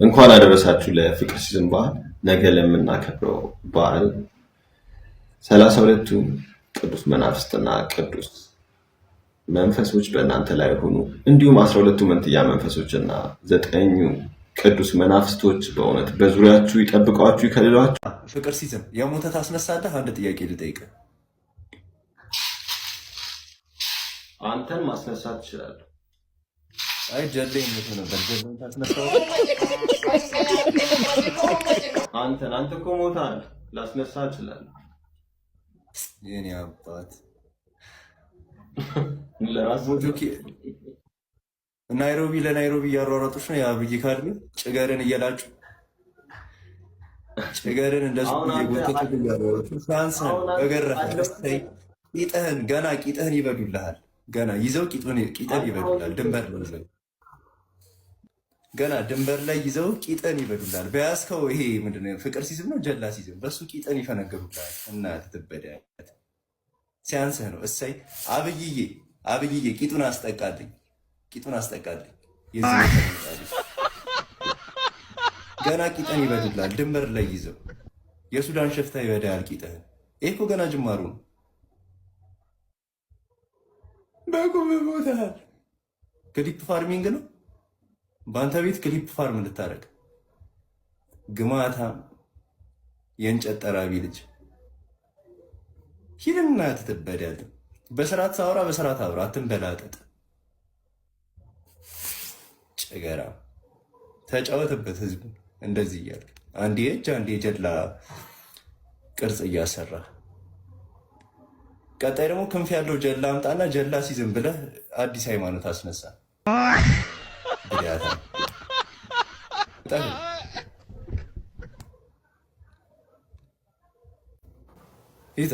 እንኳን አደረሳችሁ ለፍቅር ሲዝን በዓል። ነገ ለምናከብረው በዓል 32ቱ ቅዱስ መናፍስትና ቅዱስ መንፈሶች በእናንተ ላይ ሆኑ። እንዲሁም 12ቱ መንትያ መንፈሶችና 9ኙ ቅዱስ መናፍስቶች በእውነት በዙሪያችሁ ይጠብቋችሁ፣ ይከልሏችሁ። ፍቅር ሲዝን የሞተ ታስነሳለህ? አንድ ጥያቄ ልጠይቅህ። አንተን ማስነሳት ትችላለህ። አይ ጀሌ ሞቶ ነበር። ጀሌን ታስነሳው? አንተ እኮ ሞታል። ላስነሳ እችላለሁ። የኔ አባት ለራስ ናይሮቢ ለናይሮቢ እያሯሯጡሽ ነው። የአብይ ካድሚ ጭገርን እየላጩ ጭገርን እንደሱ እየጎተቱ እያሯሯጡ ሳንሰን በገረፈ ቂጥህን ገና ቂጥህን ይበዱልሃል። ገና ይዘው ቂጥህን ይበዱልሃል። ድንበር ነው ይዘው ገና ድንበር ላይ ይዘው ቂጥህን ይበዱልሃል። በያዝከው ይሄ ምንድን ነው ፍቅር ሲዝም ነው ጀላ ሲዝም በሱ ቂጥህን ይፈነገሩልሃል። እና ትትበደ ሲያንስህ ነው። እሰይ አብይዬ ቂጡን አስጠቃልኝ ገና ቂጥህን ይበዱልሃል። ድንበር ላይ ይዘው የሱዳን ሸፍታ ይበዳል ቂጥህን። ይሄ እኮ ገና ጅማሩ ነው። በቁም ሞተሃል። ክሊፕ ፋርሚንግ ነው በአንተ ቤት ክሊፕ ፋርም ልታደርግ ግማታም የእንጨት ጠራቢ ልጅ ሂድና ትትበዳለህ። በስርዓት ሳወራ በስርዓት አውራ፣ አትንበላጠጥ። ጭገራ ተጫወትበት ህዝቡ እንደዚህ እያልክ አንዴ እጅ አንዴ ጀላ ቅርጽ እያሰራ ቀጣይ ደግሞ ክንፍ ያለው ጀላ አምጣና ጀላ ሲዝም ብለህ አዲስ ሃይማኖት አስነሳ። ይዛ